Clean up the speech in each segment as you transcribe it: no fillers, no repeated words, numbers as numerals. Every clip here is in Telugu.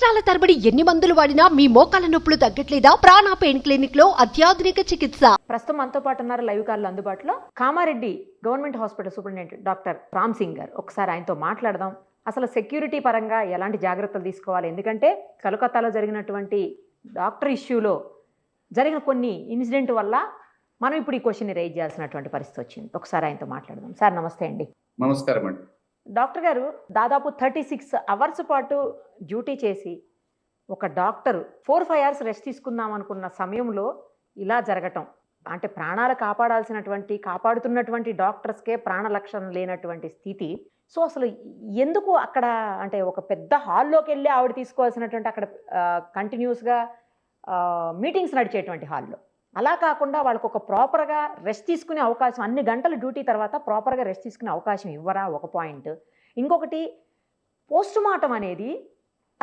సంవత్సరాల తరబడి ఎన్ని మందులు వాడినా మీ మోకాల నొప్పులు తగ్గట్లేదా? ప్రాణ పెయిన్ క్లినిక్ లో అత్యాధునిక చికిత్స. ప్రస్తుతం మనతో పాటు ఉన్నారు లైవ్ కాల్ అందుబాటులో Kamareddy government hospital superintendent doctor Ram Singh గారు. ఒకసారి ఆయనతో మాట్లాడదాం. అసలు సెక్యూరిటీ పరంగా ఎలాంటి జాగ్రత్తలు తీసుకోవాలి, ఎందుకంటే కలకత్తాలో జరిగినటువంటి డాక్టర్ ఇష్యూలో జరిగిన కొన్ని ఇన్సిడెంట్ వల్ల మనం ఇప్పుడు ఈ క్వశ్చన్ రైజ్ చేయాల్సినటువంటి పరిస్థితి వచ్చింది. ఒకసారి ఆయనతో మాట్లాడదాం. సార్ నమస్తే అండి. నమస్కారం అండి. డాక్టర్ గారు, దాదాపు 36 అవర్స్ పాటు డ్యూటీ చేసి ఒక డాక్టర్ 4-5 అవర్స్ రెస్ట్ తీసుకుందాం అనుకున్న సమయంలో ఇలా జరగటం అంటే ప్రాణాలు కాపాడుతున్నటువంటి డాక్టర్స్కే ప్రాణ లక్షణం లేనటువంటి స్థితి. సో అసలు ఎందుకు అక్కడ అంటే ఒక పెద్ద హాల్లోకి వెళ్ళి ఆవిడ తీసుకోవాల్సినటువంటి అక్కడ కంటిన్యూస్గా మీటింగ్స్ నడిచేటువంటి హాల్లో అలా కాకుండా వాళ్ళకు ఒక ప్రాపర్గా రెస్ట్ తీసుకునే అవకాశం, అన్ని గంటల డ్యూటీ తర్వాత ప్రాపర్గా రెస్ట్ తీసుకునే అవకాశం ఇవ్వరా? ఒక పాయింట్. ఇంకొకటి, పోస్ట్ మార్టం అనేది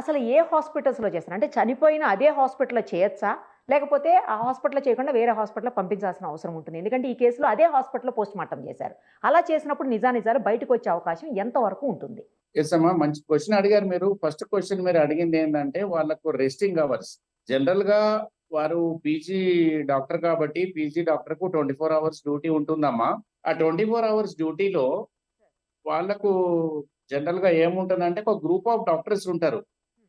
అసలు ఏ హాస్పిటల్స్లో చేస్తారు? అంటే చనిపోయిన అదే హాస్పిటల్లో చేయొచ్చా, లేకపోతే ఆ హాస్పిటల్లో చేయకుండా వేరే హాస్పిటల్లో పంపించాల్సిన అవసరం ఉంటుంది? ఎందుకంటే ఈ కేసులో అదే హాస్పిటల్లో పోస్ట్ మార్టం చేశారు. అలా చేసినప్పుడు నిజాలు బయటకు వచ్చే అవకాశం ఎంతవరకు ఉంటుంది? ఎస్ అమ్మా, మంచి క్వశ్చన్ అడిగారు మీరు. ఫస్ట్ క్వశ్చన్ మీరు అడిగింది ఏంటంటే వాళ్ళకు రెస్టింగ్ అవర్స్. జనరల్ గా వారు పీజీ డాక్టర్ కాబట్టి పీజీ డాక్టర్ కు 24 అవర్స్ డ్యూటీ ఉంటుందమ్మా. ఆ 24 అవర్స్ డ్యూటీలో వాళ్ళకు జనరల్ గా ఏముంటుందంటే ఒక గ్రూప్ ఆఫ్ డాక్టర్స్ ఉంటారు.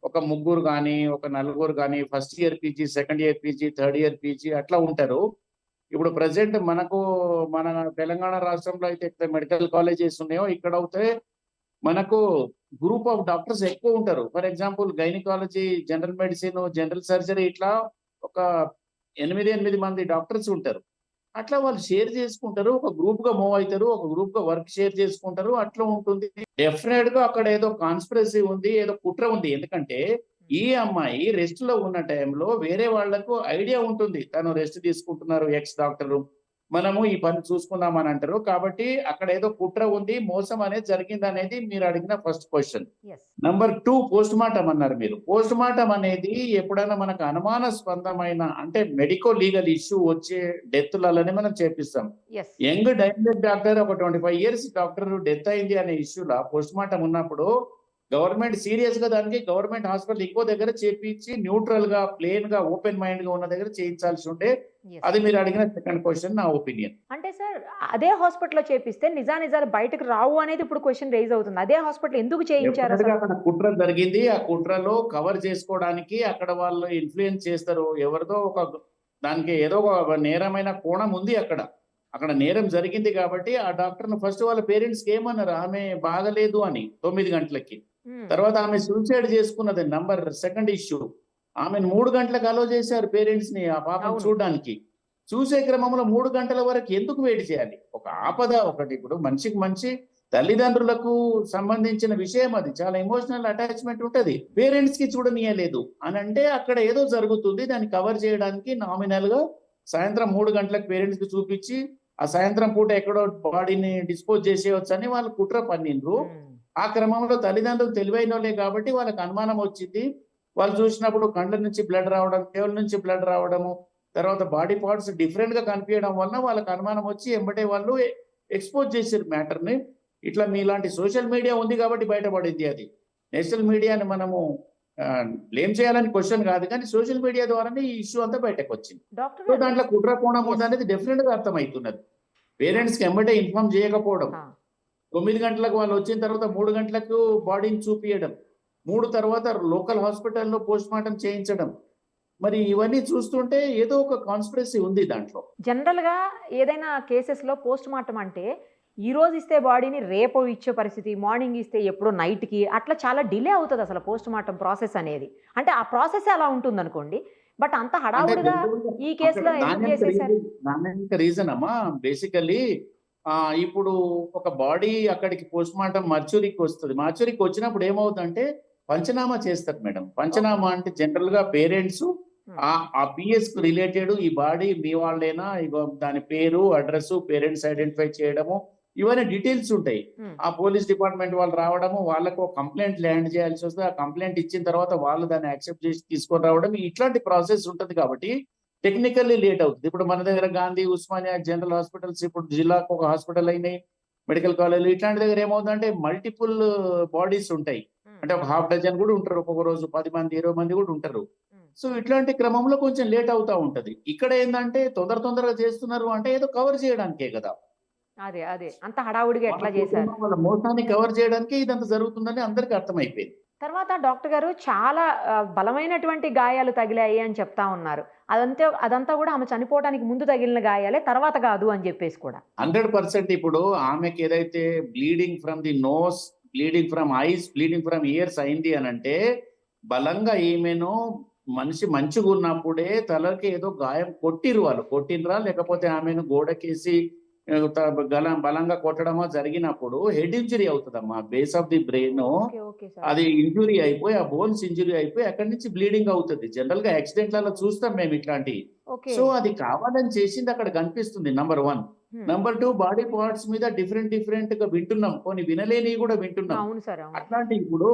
ఒక ముగ్గురు కానీ ఒక నలుగురు కానీ, first year PG, second year PG, third year PG అట్లా ఉంటారు. ఇప్పుడు ప్రజెంట్ మన తెలంగాణ రాష్ట్రంలో అయితే మెడికల్ కాలేజెస్ ఉన్నాయో ఇక్కడ అయితే మనకు గ్రూప్ ఆఫ్ డాక్టర్స్ ఎక్కువ ఉంటారు. For example gynaecology, general medicine, general surgery ఇట్లా ఒక 8 మంది డాక్టర్స్ ఉంటారు. అట్లా వాళ్ళు షేర్ చేసుకుంటారు, ఒక గ్రూప్ గా మూవ్ అవుతారు, ఒక గ్రూప్ గా వర్క్ షేర్ చేసుకుంటారు. అట్లా ఉంటుంది. డెఫినెట్ గా అక్కడ ఏదో కాన్స్పిరసీ ఉంది, ఏదో కుట్ర ఉంది. ఎందుకంటే ఈ అమ్మాయి రెస్ట్ లో ఉన్న టైంలో వేరే వాళ్లకు ఐడియా ఉంటుంది, తను రెస్ట్ తీసుకుంటున్నారు ఎక్స్ డాక్టర్, మనము ఈ పని చూసుకుందామని అంటారు. కాబట్టి అక్కడ ఏదో కుట్ర ఉంది, మోసం అనేది జరిగింది అనేది మీరు అడిగిన first question. Number 2, post mortem అన్నారు మీరు. పోస్ట్ మార్టం అనేది ఎప్పుడైనా మనకు అనుమానాస్పదమైన అంటే మెడికో లీగల్ ఇష్యూ వచ్చే డెత్లలోనే మనం చేపిస్తాం. యంగ్ డైనమిక్ డాక్టర్, ఒక 25 ఇయర్స్ డాక్టర్ డెత్ అయింది అనే ఇష్యూలా పోస్ట్ మార్టం ఉన్నప్పుడు గవర్నమెంట్ సీరియస్ గా దానికి గవర్నమెంట్ హాస్పిటల్ ఇంకో దగ్గర చేపించి న్యూట్రల్ గా, ప్లేన్ గా, ఓపెన్ మైండ్ గా ఉన్న దగ్గర చేయించాల్సి ఉంటే అది మీరు అడిగిన సెకండ్ క్వశ్చన్. నా ఒపీనియన్ అంటే సార్, అదే హాస్పిటల్లో చేపిస్తే నిజాలు బయటకు రావు అనేది ఇప్పుడు క్వశ్చన్ రైజ్ అవుతుంది. అదే హాస్పిటల్ ఎందుకు చేయించారు? అక్కడ కుట్ర జరిగింది. ఆ కుట్రలో కవర్ చేసుకోవడానికి అక్కడ వాళ్ళు ఇన్ఫ్లుయెన్స్ చేస్తారు. ఎవరిదో ఒక దానికి ఏదో ఒక నేరమైన కోణం ఉంది అక్కడ నేరం జరిగింది కాబట్టి ఆ డాక్టర్ ను ఫస్ట్ వాళ్ళ పేరెంట్స్ కి ఏమన్నారు, ఆమె బాగలేదు అని 9 గంటలకి. తర్వాత ఆమె సూసైడ్ చేసుకున్నది నంబర్ సెకండ్ ఇష్యూ. ఆమెను 3 గంటలకు అలో చేశారు పేరెంట్స్ ని ఆ పాపను చూడడానికి. చూసే క్రమంలో 3 గంటల వరకు ఎందుకు వెయిట్ చేయాలి? ఒక ఆపద ఒకటి. ఇప్పుడు మనిషికి మంచి తల్లిదండ్రులకు సంబంధించిన విషయం, అది చాలా ఎమోషనల్ అటాచ్మెంట్ ఉంటది. పేరెంట్స్ కి చూడనీయలేదు అని అంటే అక్కడ ఏదో జరుగుతుంది. దాన్ని కవర్ చేయడానికి నామినల్ గా సాయంత్రం 3 గంటలకు పేరెంట్స్ కి చూపించి ఆ సాయంత్రం పూట ఎక్కడో బాడీని డిస్పోజ్ చేసేయచ్చు అని వాళ్ళు కుట్ర పన్నిండ్రు. ఆ క్రమంలో తల్లిదండ్రులు తెలివైనోళ్ళే కాబట్టి వాళ్ళకి అనుమానం వచ్చింది. వాళ్ళు చూసినప్పుడు కండ్ల నుంచి బ్లడ్ రావడం, కేవల నుంచి బ్లడ్ రావడము, తర్వాత బాడీ పార్ట్స్ డిఫరెంట్ గా కనిపించడం వల్ల వాళ్ళకి అనుమానం వచ్చి ఎంబటే వాళ్ళు ఎక్స్పోజ్ చేసారు మ్యాటర్ ని. ఇట్లా మీలాంటి సోషల్ మీడియా ఉంది కాబట్టి బయటపడింది. అది నేషనల్ మీడియాని మనము బ్లేమ్ చేయాలని క్వశ్చన్ కాదు, కానీ సోషల్ మీడియా ద్వారానే ఈ ఇష్యూ అంతా బయటకు వచ్చింది. సో దాంట్లో కుట్ర కోణం ఉంది అనేది డెఫినెట్ గా అర్థమవుతున్నది. పేరెంట్స్ కి ఎంబటే ఇన్ఫార్మ్ చేయకపోవడం, 9 గంటలకు వాళ్ళు వచ్చిన తర్వాత 3 గంటలకు బాడీని చూపియడం, 3 తర్వాత లోకల్ హాస్పిటల్లో పోస్ట్ మార్టం చేయించడం, మరి ఇవన్నీ చూస్తుంటే ఏదో ఒక కాన్స్పిరసీ ఉంది దాంట్లో. జనరల్ గా ఏదైనా కేసెస్ లో పోస్ట్ మార్టం అంటే ఈ రోజు ఇస్తే బాడీని రేపు ఇచ్చే పరిస్థితి, మార్నింగ్ ఇస్తే ఎప్పుడో నైట్ కి, అట్లా చాలా డిలే అవుతుంది అసలు పోస్ట్ మార్టం ప్రాసెస్ అనేది. అంటే ఆ ప్రాసెస్ అలా ఉంటుంది అనుకోండి, బట్ అంత హడావుడిగా ఈ కేసులో ఎందుకు చేసేసారు? రీజన్ అమ్మా, బేసికల్లీ ఇప్పుడు ఒక బాడీ అక్కడికి పోస్ట్ మార్టం మర్చురీకి వస్తుంది. మర్చురీకి వచ్చినప్పుడు ఏమవుతుందంటే పంచనామా చేస్తారు మేడం. పంచనామా అంటే జనరల్ గా పేరెంట్స్ ఆ పిఎస్ కు రిలేటెడ్ ఈ బాడీ మీ వాళ్ళేనా, ఇగో దాని పేరు, అడ్రస్, పేరెంట్స్ ఐడెంటిఫై చేయడము, ఇవన్నీ డీటెయిల్స్ ఉంటాయి. ఆ పోలీస్ డిపార్ట్మెంట్ వాళ్ళు రావడము, వాళ్ళకు కంప్లైంట్ ల్యాండ్ చేయాల్సి వస్తుంది. ఆ కంప్లైంట్ ఇచ్చిన తర్వాత వాళ్ళు దాన్ని యాక్సెప్ట్ చేసి తీసుకొని రావడం, ఇట్లాంటి ప్రాసెస్ ఉంటుంది. కాబట్టి టెక్నికల్లీ లేట్ అవుతుంది. ఇప్పుడు మన దగ్గర గాంధీ, ఉస్మానియా, జనరల్ హాస్పిటల్స్, ఇప్పుడు జిల్లాకు ఒక హాస్పిటల్ అయినాయి, మెడికల్ కాలేజీలు, ఇట్లాంటి దగ్గర ఏమవుతుందంటే మల్టిపుల్ బాడీస్ ఉంటాయి. అంటే ఒక హాఫ్ డజన్ కూడా ఉంటారు, ఒక్కొక్క రోజు 10 మంది 20 మంది కూడా ఉంటారు. సో ఇట్లాంటి క్రమంలో కొంచెం లేట్ అవుతా ఉంటది. ఇక్కడ ఏంటంటే తొందరగా చేస్తున్నారు అంటే ఏదో కవర్ చేయడానికే కదా. అదే అదే అంత హడావుడిగా ఎట్లా చేశారు? వాళ్ళ మోసాన్ని కవర్ చేయడానికి ఇదంతా జరుగుతుందని అందరికీ అర్థమైపోయింది. తర్వాత డాక్టర్ గారు చాలా బలమైనటువంటి గాయాలు తగిలాయి అని చెప్తా ఉన్నారు. అదంతా కూడా ఆమె చనిపోవడానికి ముందు తగిలిన గాయాలే, తర్వాత కాదు అని చెప్పేసి కూడా. 100% ఇప్పుడు ఆమెకి ఏదైతే bleeding from the nose, bleeding from eyes, bleeding from ears అయింది అని అంటే బలంగా ఈమెను మనిషి మంచిగా ఉన్నప్పుడే తలకి ఏదో గాయం కొట్టినరా లేకపోతే ఆమెను గోడకేసి బలంగా కొట్టడమో జరిగినప్పుడు హెడ్ ఇంజురీ అవుతుందమ్మా. బేస్ ఆఫ్ ది బ్రెయిన్ అది ఇంజురీ అయిపోయి, ఆ బోన్స్ ఇంజురీ అయిపోయి అక్కడి నుంచి బ్లీడింగ్ అవుతుంది. జనరల్ గా యాక్సిడెంట్లలో చూస్తాం మేము ఇట్లాంటివి. సో అది కావాలని చేసింది అక్కడ కనిపిస్తుంది, నంబర్ 1. నంబర్ 2, బాడీ పార్ట్స్ మీద డిఫరెంట్ గా వింటున్నాం, కొన్ని వినలేని కూడా వింటున్నాం. అట్లాంటి ఇప్పుడు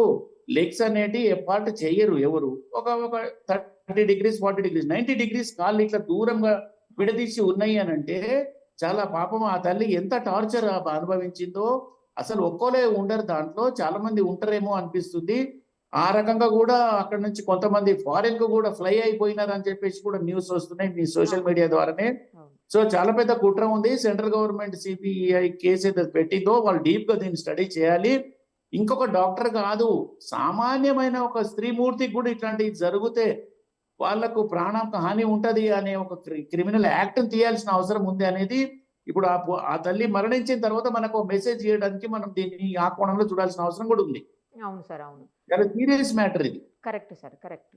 లెగ్స్ అనేటి ఏ పార్ట్ చెయ్యరు ఎవరు. ఒక 30 degrees 40 degrees 90 degrees కాళ్ళు ఇట్లా దూరంగా విడదీసి ఉన్నాయి అని అంటే చాలా పాపం ఆ తల్లి ఎంత టార్చర్ అనుభవించిందో. అసలు ఒక్కోలే ఉండరు దాంట్లో, చాలా మంది ఉంటారేమో అనిపిస్తుంది. ఆ రకంగా కూడా అక్కడ నుంచి కొంతమంది ఫారెన్ కు కూడా ఫ్లై అయిపోయినారు అని చెప్పేసి కూడా న్యూస్ వస్తున్నాయి మీ సోషల్ మీడియా ద్వారానే. సో చాలా పెద్ద కుట్ర ఉంది. సెంట్రల్ గవర్నమెంట్ సిబిఐ కేసు అయితే పెట్టిందో వాళ్ళు డీప్ గా దీన్ని స్టడీ చేయాలి. ఇంకొక డాక్టర్ కాదు, సామాన్యమైన ఒక స్త్రీమూర్తికి కూడా ఇట్లాంటివి జరిగితే వాళ్లకు ప్రాణానికి హాని ఉంటది అనే ఒక క్రిమినల్ యాక్ట్ తీయాల్సిన అవసరం ఉంది అనేది ఇప్పుడు ఆ తల్లి మరణించిన తర్వాత మనకు మెసేజ్ చేయడానికి మనం దీన్ని ఆ కోణంలో చూడాల్సిన అవసరం కూడా ఉంది. అవును సార్, అవును. చాలా సీరియస్ మ్యాటర్ ఇది. Correct sir, correct.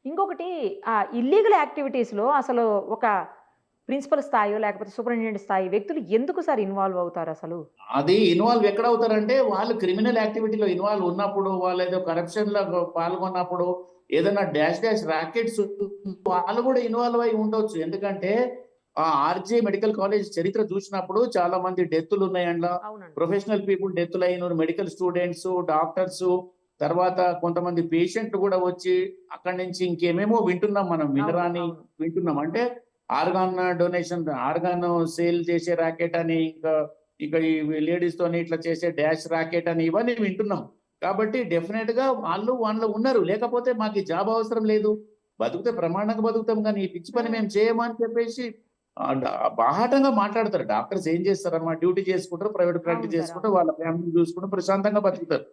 ఇంకొకటి, ఆ ఇల్లీగల్ యాక్టివిటీస్ లో అసలు ఒక ప్రిన్సిపల్ స్థాయి లేకపోతే సూపరింటెండెంట్ స్థాయి వ్యక్తులు ఎందుకు సార్ ఇన్వాల్వ్ అవుతారు? అసలు అది ఇన్వాల్వ్ ఎక్కడ అవుతారంటే వాళ్ళు క్రిమినల్ యాక్టివిటీలో ఇన్వాల్వ్ ఉన్నప్పుడు, వాళ్ళు ఏదో కరప్షన్ లో పాల్గొన్నప్పుడు, ఏదైనా డాష్ ర్యాకెట్స్ వాళ్ళు కూడా ఇన్వాల్వ్ అయి ఉండొచ్చు. ఎందుకంటే ఆ ఆర్జే మెడికల్ కాలేజ్ చరిత్ర చూసినప్పుడు చాలా మంది డెత్తులు ఉన్నాయి అందులో. ప్రొఫెషనల్ పీపుల్ డెత్తులు అయినారు, మెడికల్ స్టూడెంట్స్, డాక్టర్స్, తర్వాత కొంతమంది పేషెంట్లు కూడా వచ్చి అక్కడి నుంచి ఇంకేమేమో వింటున్నాం మనం, వినరాని వింటున్నాం. అంటే ఆర్గాన్ డొనేషన్, ఆర్గాన్ సేల్ చేసే ర్యాకెట్ అని, ఇంకా ఈ లేడీస్ తోని ఇట్లా చేసే డాష్ ర్యాకెట్ అని ఇవన్నీ వింటున్నాం. కాబట్టి డెఫినెట్ గా వాళ్ళు ఉన్నారు. లేకపోతే మాకు జాబ్ అవసరం లేదు, బతుకుతే ప్రమాణంగా బతుకుతాం, కానీ ఈ పిచ్చి పని మేము చేయమని చెప్పేసి బాహాటంగా మాట్లాడతారు. డాక్టర్స్ ఏం చేస్తారమ్మా, డ్యూటీ చేసుకుంటారు, ప్రైవేట్ ప్రాక్టీస్ చేసుకుంటారు, వాళ్ళ ఫ్యామిలీ చూసుకుంటారు, ప్రశాంతంగా బతుకుతారు.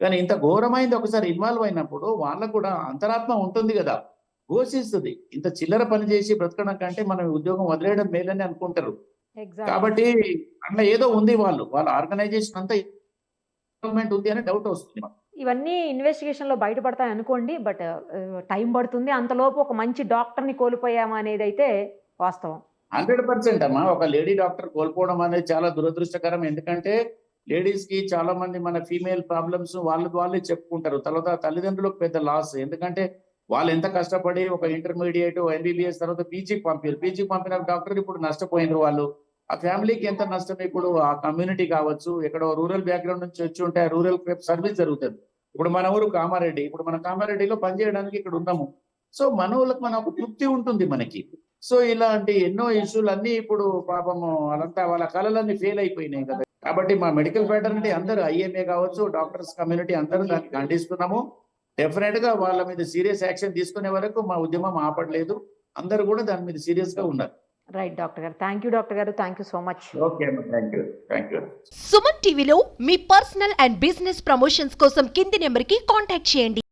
కానీ ఇంత ఘోరమైంది ఒకసారి ఇన్వాల్వ్ అయినప్పుడు వాళ్ళకు కూడా అంతరాత్మ ఉంటుంది కదా, ఘోషిస్తుంది. ఇంత చిల్లర పని చేసి బ్రతకడం కంటే మనం ఉద్యోగం వదిలేయడం మేలని అనుకుంటారు. కాబట్టి అట్లా ఏదో ఉంది, వాళ్ళ ఆర్గనైజేషన్ అంతా ఉంది అని డౌట్ వస్తుంది. ఇవన్నీ ఇన్వెస్టిగేషన్ లో బయటపడతాయి అనుకోండి, బట్ టైం పడుతుంది. అంతలోపు ఒక మంచి డాక్టర్ ని కోల్పోయామా అనేది అయితే వాస్తవం. 100% అమ్మా. ఒక లేడీ డాక్టర్ కోల్పోవడం అనేది చాలా దురదృష్టకరం. ఎందుకంటే లేడీస్ కి చాలా మంది మన ఫీమేల్ ప్రాబ్లమ్స్ వాళ్ళే చెప్పుకుంటారు. తర్వాత తల్లిదండ్రులకు పెద్ద లాస్. ఎందుకంటే వాళ్ళు ఎంత కష్టపడి ఒక ఇంటర్మీడియట్, ఎంబీబీఎస్ తర్వాత పీజీకి పంపిన డాక్టర్ ఇప్పుడు నష్టపోయినారు వాళ్ళు. ఆ ఫ్యామిలీకి ఎంత నష్టం. ఇప్పుడు ఆ కమ్యూనిటీ కావచ్చు, ఎక్కడో రూరల్ బ్యాక్గ్రౌండ్ నుంచి వచ్చి ఉంటే రూరల్ సర్వీస్ జరుగుతుంది. ఇప్పుడు మన ఊరు కామారెడ్డి, ఇప్పుడు మన కామారెడ్డిలో పనిచేయడానికి ఇక్కడ ఉన్నాము. సో మన ఊళ్ళకి మన ఒక తృప్తి ఉంటుంది మనకి. సో ఇలాంటి ఎన్నో ఇష్యూలు అన్ని ఇప్పుడు పాపము వాళ్ళ కళలన్నీ ఫెయిల్ అయిపోయినాయి కదా. కాబట్టి మా మెడికల్ ఫ్యాటర్నిటీ అందరూ, ఐఎంఏ కావచ్చు, డాక్టర్స్ కమ్యూనిటీ అందరూ దాన్ని ఖండిస్తున్నాము. డెఫినెట్ గా వాళ్ళ మీద సీరియస్ యాక్షన్ తీసుకునే వరకు మా ఉద్యమం ఆపడలేదు. అందరూ కూడా దాని మీద సీరియస్ గా ఉన్నారు. రైట్ డాక్టర్ గారు, థ్యాంక్ యూ డాక్టర్ గారు, thank you so much. Okay, thank you. Suman టీవీలో మీ పర్సనల్ అండ్ బిజినెస్ ప్రమోషన్స్ కోసం కింది నెంబర్కి కాంటాక్ట్ చేయండి.